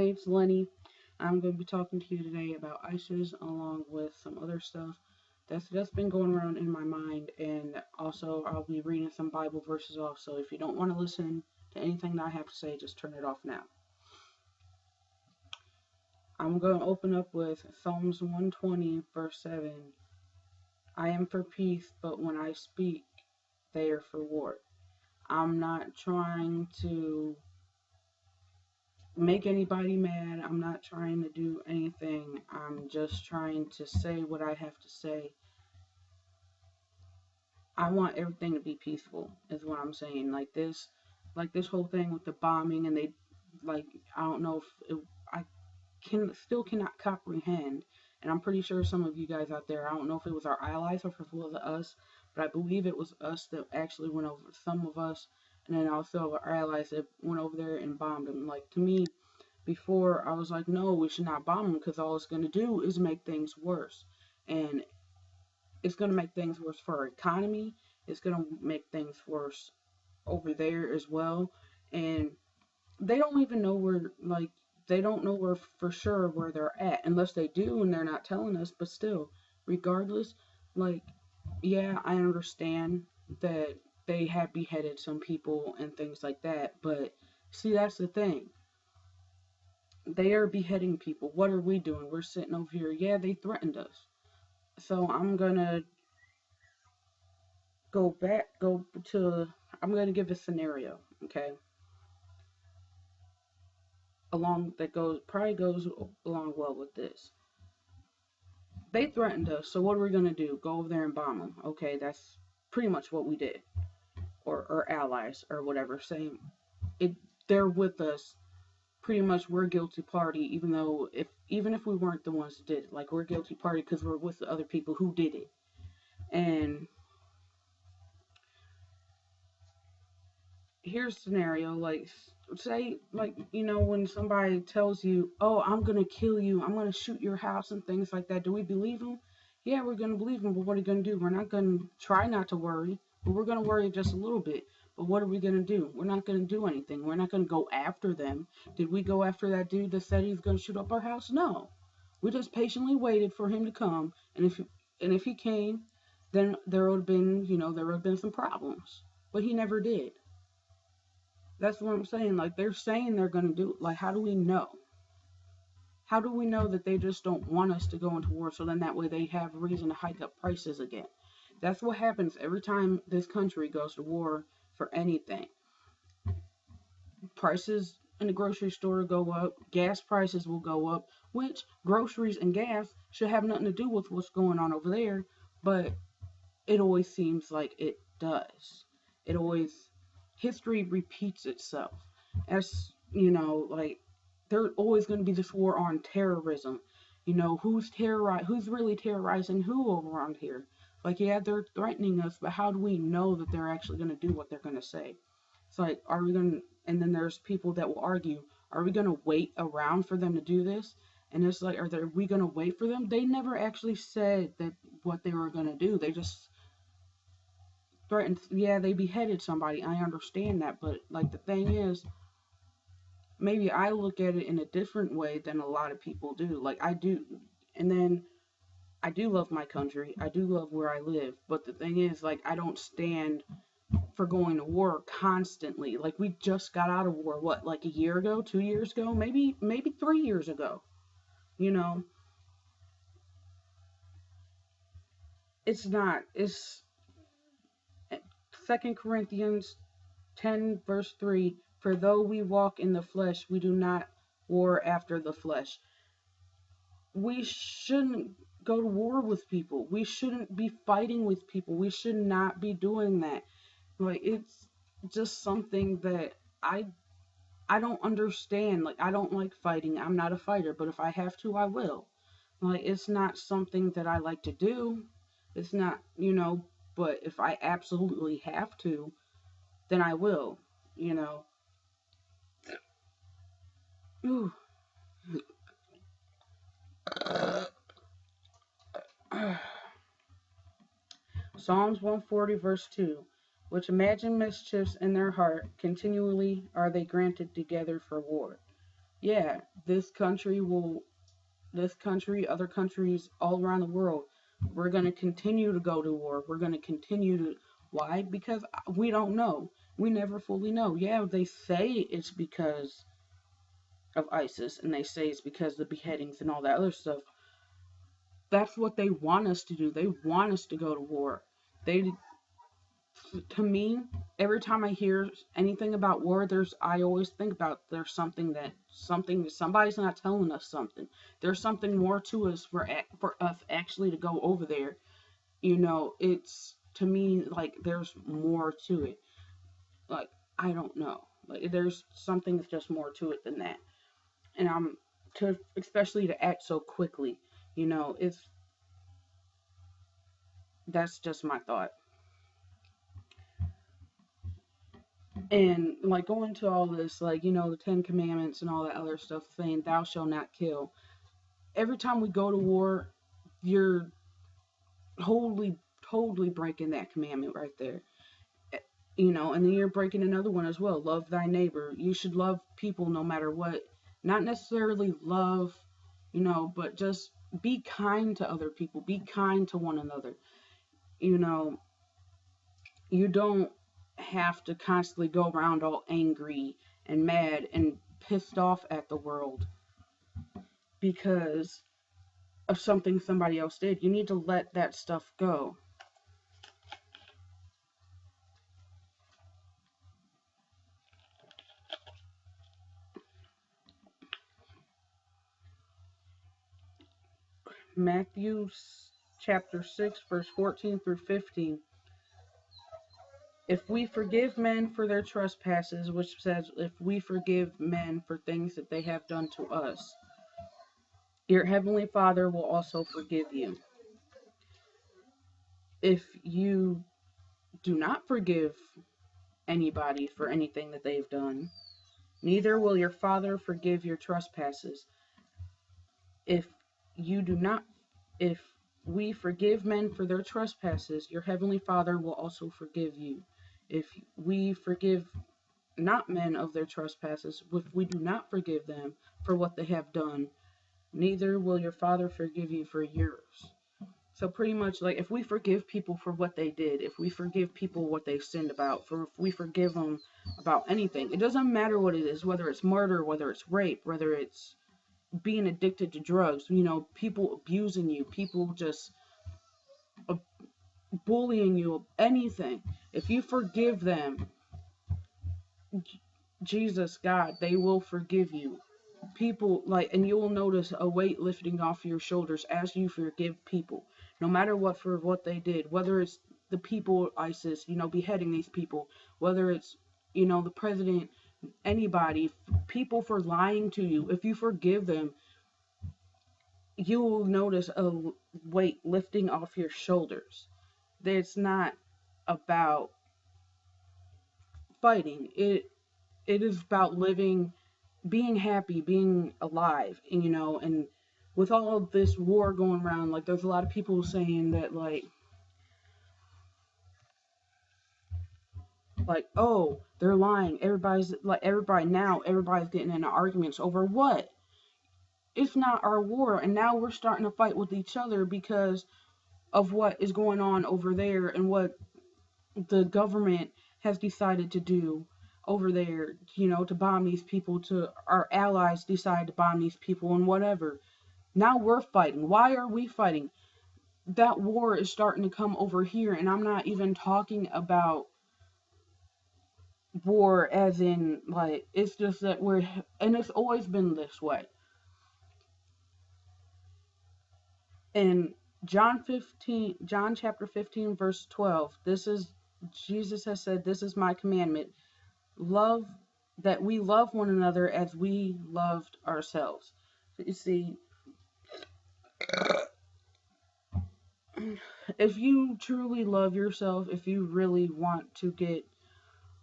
name's Lenny. I'm going to be talking to you today about ISIS along with some other stuff that's just been going around in my mind, and also I'll be reading some Bible verses off. So if you don't want to listen to anything that I have to say, just turn it off now. I'm going to open up with Psalms 120, verse 7. I am for peace, but when I speak, they are for war. I'm not trying to make anybody mad. I'm not trying to do anything. I'm just trying to say what I have to say. I want everything to be peaceful, is what I'm saying. Like this whole thing with the bombing, and they, like, I don't know if it, I cannot comprehend, and I'm pretty sure some of you guys out there, I don't know if it was our allies or if it was us, but I believe it was us that actually went over, some of us, and then also our allies that went over there and bombed them. Like, to me, before, I was like, no, we should not bomb them, because all it's going to do is make things worse. And it's going to make things worse for our economy. It's going to make things worse over there as well. And they don't even know where, like, they don't know where for sure where they're at, unless they do and they're not telling us. But still, regardless, like, yeah, I understand that they have beheaded some people and things like that, but see, that's the thing. They are beheading people. What are we doing? We're sitting over here. Yeah, they threatened us. So I'm gonna I'm gonna give a scenario, okay? Probably goes along well with this. They threatened us, so what are we gonna do? Go over there and bomb them? Okay, that's pretty much what we did, or allies or whatever. Saying it, they're with us. Pretty much, we're a guilty party, even if we weren't the ones that did it. Like, we're a guilty party because we're with the other people who did it. And here's a scenario, like, say, like, when somebody tells you, oh, I'm gonna kill you, I'm gonna shoot your house and things like that, do we believe them? Yeah, we're gonna believe them, but what are we gonna do? We're not gonna try not to worry, but we're gonna worry just a little bit. But what are we gonna do? We're not gonna do anything. We're not gonna go after them. Did we go after that dude that said he's gonna shoot up our house? No. We just patiently waited for him to come, and if he came, then there would have been some problems. But he never did. That's what I'm saying. Like, they're saying they're going to do it. Like, how do we know? How do we know that they just don't want us to go into war, so then that way they have a reason to hike up prices again? That's what happens every time this country goes to war for anything. Prices in the grocery store go up. Gas prices will go up, which groceries and gas should have nothing to do with what's going on over there, but it always seems like it does. History repeats itself. As like, there's always going to be this war on terrorism. Who's really terrorizing who over around here? Like, yeah, they're threatening us, but how do we know that they're actually going to do what they're going to say? It's like, and then there's people that will argue, are we going to wait around for them to do this? And it's like, are we going to wait for them? They never actually said that what they were going to do. They just threatened. Yeah, they beheaded somebody. I understand that, but, like, the thing is, maybe I look at it in a different way than a lot of people do. Like, I do, and then I do love my country. I do love where I live. But the thing is, like, I don't stand for going to war constantly. Like, we just got out of war, what, like a year ago, 2 years ago, maybe 3 years ago. You know, it's not. It's 2 Corinthians 10, verse 3. For though we walk in the flesh, we do not war after the flesh. We shouldn't go to war with people. We shouldn't be fighting with people. We should not be doing that. Like, it's just something that I don't understand. Like, I don't like fighting. I'm not a fighter, but if I have to, I will. Like, it's not something that I like to do. It's not, but if I absolutely have to, then I will, Ooh. Psalms 140, verse 2. Which imagine mischiefs in their heart, continually are they granted together for war. Yeah, this country will, this country, other countries all around the world, we're going to continue to go to war. We're going to continue to. Why? Because we don't know. We never fully know. Yeah, they say it's because of ISIS, and they say it's because of the beheadings and all that other stuff. That's what they want us to do. They want us to go to war. They, to me, every time I hear anything about war, I always think about there's somebody's not telling us something. There's something more to us for us actually to go over there. It's to me like there's more to it. Like, I don't know. Like, there's something that's just more to it than that. And to especially to act so quickly. It's That's just my thought. And like going to all this, like, the Ten Commandments and all that other stuff, saying thou shalt not kill. Every time we go to war, you're totally breaking that commandment right there. And then you're breaking another one as well. Love thy neighbor. You should love people no matter what. Not necessarily love, but just be kind to other people. Be kind to one another. You know, you don't have to constantly go around all angry and mad and pissed off at the world because of something somebody else did. You need to let that stuff go. Matthew chapter 6, verse 14 through 15. If we forgive men for their trespasses, which says if we forgive men for things that they have done to us, your heavenly Father will also forgive you. If you do not forgive anybody for anything that they've done, neither will your Father forgive your trespasses. If you do not, if we forgive men for their trespasses, your heavenly Father will also forgive you. If we forgive not men of their trespasses, if we do not forgive them for what they have done, neither will your Father forgive you for yours. So pretty much, like, if we forgive people for what they did, if we forgive people what they sinned about, if we forgive them about anything, it doesn't matter what it is, whether it's murder, whether it's rape, whether it's being addicted to drugs, people abusing you, people just bullying you, anything. If you forgive them, Jesus, God, they will forgive you. People, like, and you will notice a weight lifting off your shoulders as you forgive people, no matter what, for what they did, whether it's the people, ISIS, beheading these people, whether it's, the president, anybody, people for lying to you. If you forgive them, you will notice a weight lifting off your shoulders. It's not about fighting. It is about living, being happy, being alive, and with all of this war going around, like, there's a lot of people saying that, oh, they're lying. Everybody's getting into arguments over what? It's not our war, and now we're starting to fight with each other because of what is going on over there and what the government has decided to do over there, to bomb these people, to our allies decide to bomb these people and whatever. Now we're fighting. Why are we fighting? That war is starting to come over here, and I'm not even talking about war as in, like, it's just that and it's always been this way. In John chapter 15, verse 12, Jesus has said, this is my commandment, love, that we love one another as we loved ourselves. You see, if you truly love yourself, if you really want to get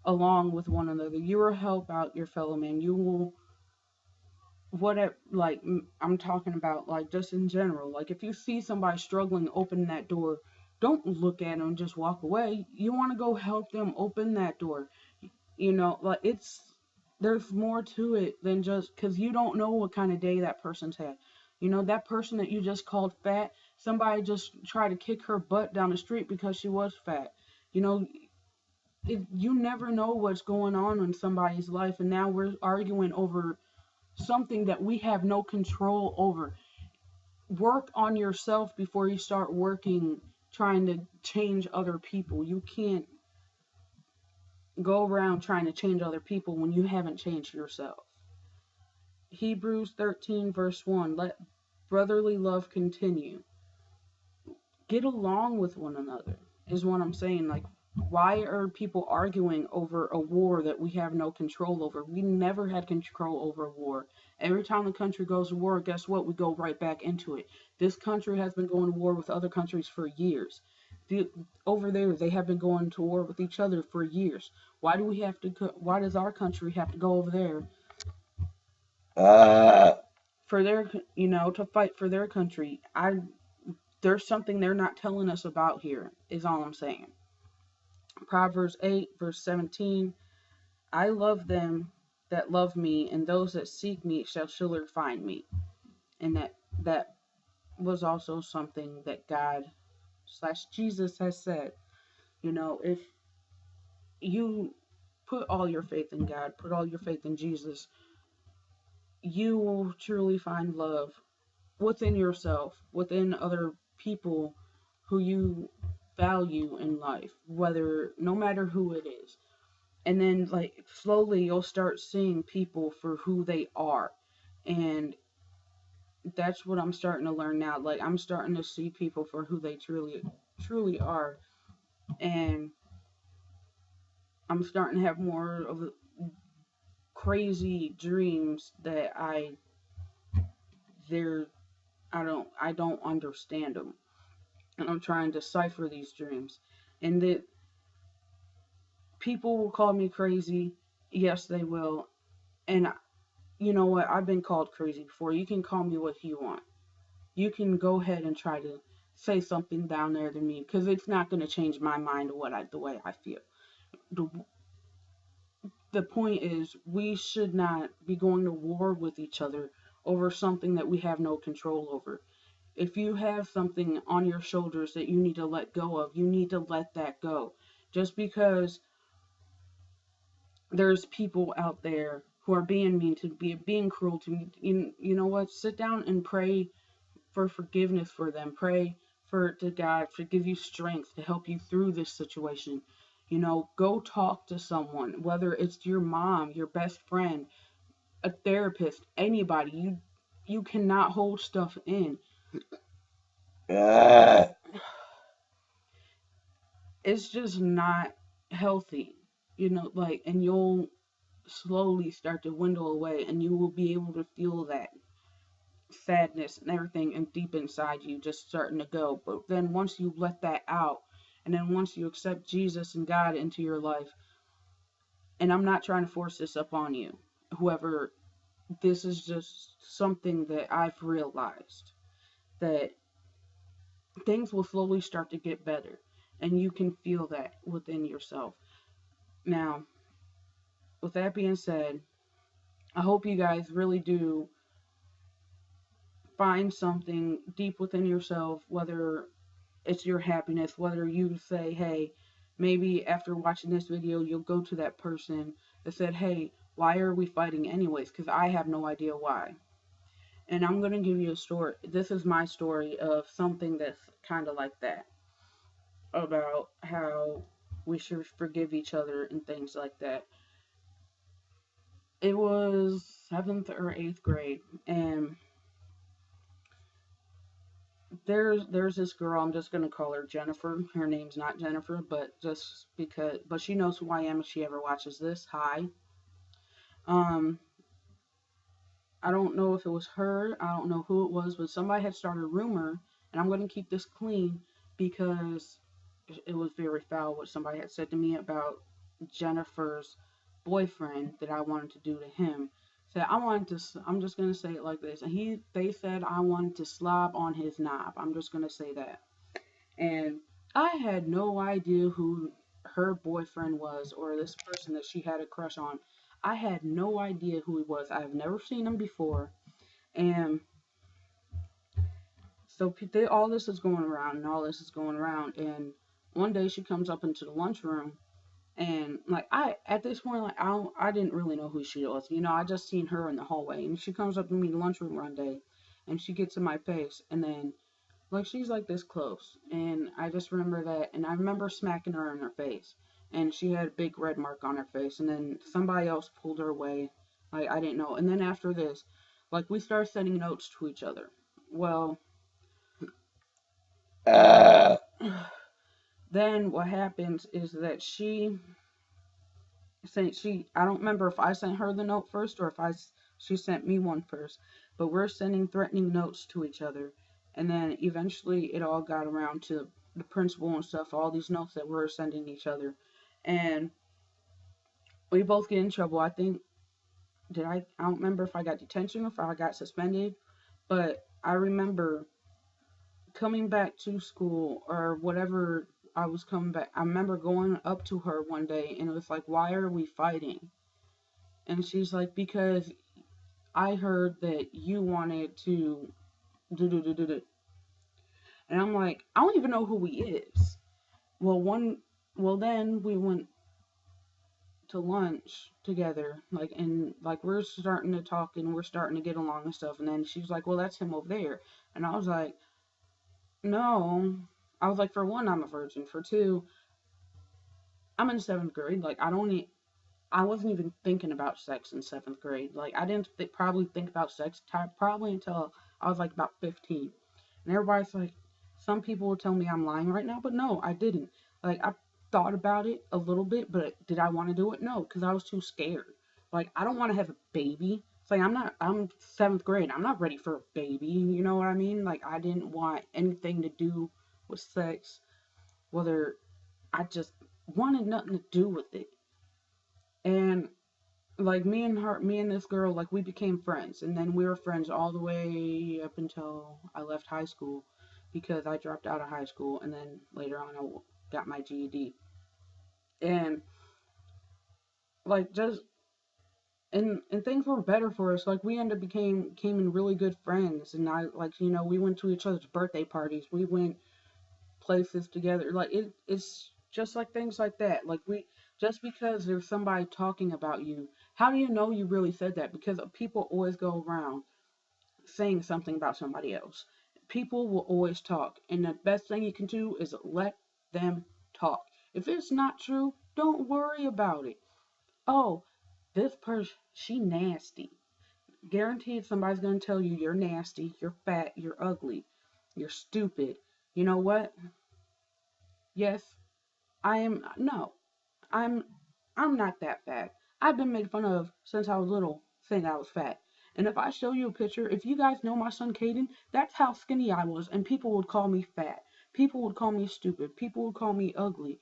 along with one another, you will help out your fellow man. You will, whatever, like, I'm talking about, like, just in general. Like, if you see somebody struggling, open that door. Don't look at them and just walk away. You want to go help them open that door. Like, there's more to it than just because you don't know what kind of day that person's had. You know, that person that you just called fat, somebody just tried to kick her butt down the street because she was fat. You know, you never know what's going on in somebody's life, and now we're arguing over something that we have no control over. Work on yourself before you start working trying to change other people. You can't go around trying to change other people when you haven't changed yourself. Hebrews 13, verse 1, let brotherly love continue. Get along with one another, is what I'm saying. Like, why are people arguing over a war that we have no control over? We never had control over a war. Every time the country goes to war, guess what? We go right back into it. This country has been going to war with other countries for years. Over there, they have been going to war with each other for years. Why do we have to? Why does our country have to go over there for their, to fight for their country? There's something they're not telling us about here, is all I'm saying. Proverbs 8, verse 17, I love them that love me, and those that seek me shall surely find me. And that was also something that God / Jesus has said. If you put all your faith in God, put all your faith in Jesus, you will truly find love within yourself, within other people who you value in life, no matter who it is. And then, like, slowly you'll start seeing people for who they are. And that's what I'm starting to learn now. Like, I'm starting to see people for who they truly are. And I'm starting to have more of crazy dreams that they're I don't understand them, and I'm trying to decipher these dreams. And that people will call me crazy. Yes, they will. And you know what? I've been called crazy before. You can call me what you want. You can go ahead and try to say something down there to me, because it's not going to change my mind or the way I feel. The, the point is, we should not be going to war with each other over something that we have no control over. If you have something on your shoulders that you need to let go of, you need to let that go. Just because there's people out there who are being mean to me, being cruel to me, you know what? Sit down and pray for forgiveness for them. Pray to God to give you strength to help you through this situation. Go talk to someone, whether it's your mom, your best friend, a therapist, anybody. You cannot hold stuff in. It's just not healthy, and you'll slowly start to dwindle away, and you will be able to feel that sadness and everything and deep inside you just starting to go. But then once you let that out, and then once you accept Jesus and God into your life, and I'm not trying to force this up on you, whoever, this is just something that I've realized, that things will slowly start to get better, and you can feel that within yourself. Now, with that being said, I hope you guys really do find something deep within yourself, whether it's your happiness, whether you say, hey, maybe after watching this video, you'll go to that person that said, hey, why are we fighting anyways? Because I have no idea why. And I'm going to give you a story. This is my story of something that's kind of like that, about how we should forgive each other and things like that. It was 7th or 8th grade, and there's this girl. I'm just gonna call her Jennifer. Her name's not Jennifer, but she knows who I am if she ever watches this. Hi. Um, I don't know if it was her. I don't know who it was, but somebody had started a rumor, and I'm gonna keep this clean because it was very foul what somebody had said to me about Jennifer's boyfriend that I wanted to do to him. Said I'm just gonna say it like this, and they said I wanted to slob on his knob. I'm just gonna say that. And I had no idea who her boyfriend was, or this person that she had a crush on. I had no idea who he was. I've never seen him before. And so all this is going around and all this is going around. And one day she comes up into the lunchroom and like at this point like I didn't really know who she was. I just seen her in the hallway and she comes up to me in the lunchroom one day and she gets in my face and then like she's like this close and I just remember that and I remember smacking her in her face and she had a big red mark on her face and then somebody else pulled her away. Like I didn't know. And then after this, like we started sending notes to each other. Well, then what happens is that I don't remember if I sent her the note first or if she sent me one first, but we're sending threatening notes to each other. And then eventually it all got around to the principal and stuff, all these notes that we're sending each other. And we both get in trouble. I think, I don't remember if I got detention or if I got suspended, but I remember coming back to school or whatever I was coming back. I remember going up to her one day and it was like, why are we fighting? And she's like, because I heard that you wanted to do. And I'm like, I don't even know who he is. Well, then we went to lunch together, like, and like we're starting to talk and we're starting to get along and stuff. And then she's like, well, that's him over there. And I was like, no. I was like, for one, I'm a virgin. For two, I'm in seventh grade. Like, I wasn't even thinking about sex in seventh grade. Like, I didn't probably think about sex probably until I was like about 15. And everybody's like, some people will tell me I'm lying right now, but no, I didn't. Like, I thought about it a little bit, but did I want to do it? No, because I was too scared. Like, I don't want to have a baby. It's like, I'm seventh grade. I'm not ready for a baby. You know what I mean? Like, I didn't want anything to do with sex, whether I just wanted nothing to do with it. And like me and this girl, like we became friends, and then we were friends all the way up until I left high school because I dropped out of high school, and then later on I got my GED, and like just and things were better for us. Like we ended up became really good friends, and I like we went to each other's birthday parties, we went places together. Like it's just like things like that. Like we just because there's somebody talking about you, how do you know you really said that? Because people always go around saying something about somebody else. People will always talk, and the best thing you can do is let them talk. If it's not true, don't worry about it. Oh, this person, she nasty. Guaranteed somebody's going to tell you you're nasty, you're fat, you're ugly, you're stupid. You know what? Yes, I am. No, I'm I'm not that fat. I've been made fun of since I was little, saying I was fat. And if I show you a picture, if you guys know my son Caden, that's how skinny I was, and people would call me fat. People would call me stupid. People would call me ugly.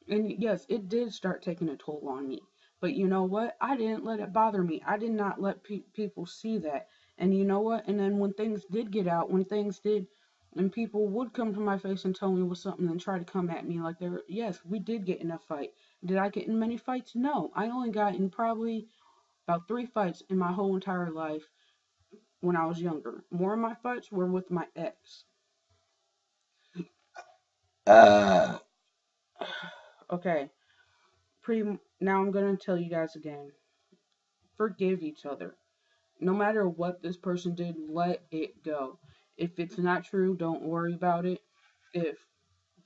And yes, it did start taking a toll on me. But you know what? I didn't let it bother me. I did not let people see that. And you know what? And then when things did get out, and people would come to my face and tell me was something and try to come at me like yes, we did get in a fight. Did I get in many fights? No. I only got in probably about 3 fights in my whole entire life when I was younger. More of my fights were with my ex. Okay. Now I'm gonna tell you guys again. Forgive each other. No matter what this person did, let it go. If it's not true, don't worry about it. If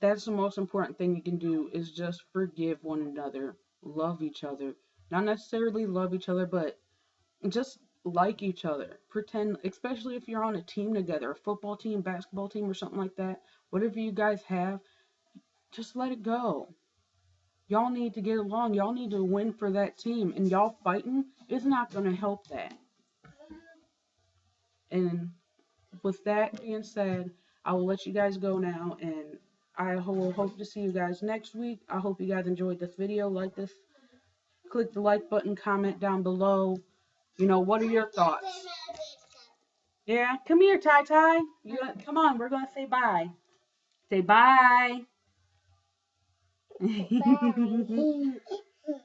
That's the most important thing you can do is just forgive one another, love each other. Not necessarily love each other, but just like each other. Pretend, especially if you're on a team together, a football team, basketball team, or something like that. Whatever you guys have, just let it go. Y'all need to get along. Y'all need to win for that team. And y'all fighting is not going to help that. And with that being said, I will let you guys go now. And I will hope to see you guys next week. I hope you guys enjoyed this video. Like this, click the like button, comment down below. What are your thoughts? Yeah, come here, Ty Ty. Come on, we're gonna say bye. Say bye. Bye.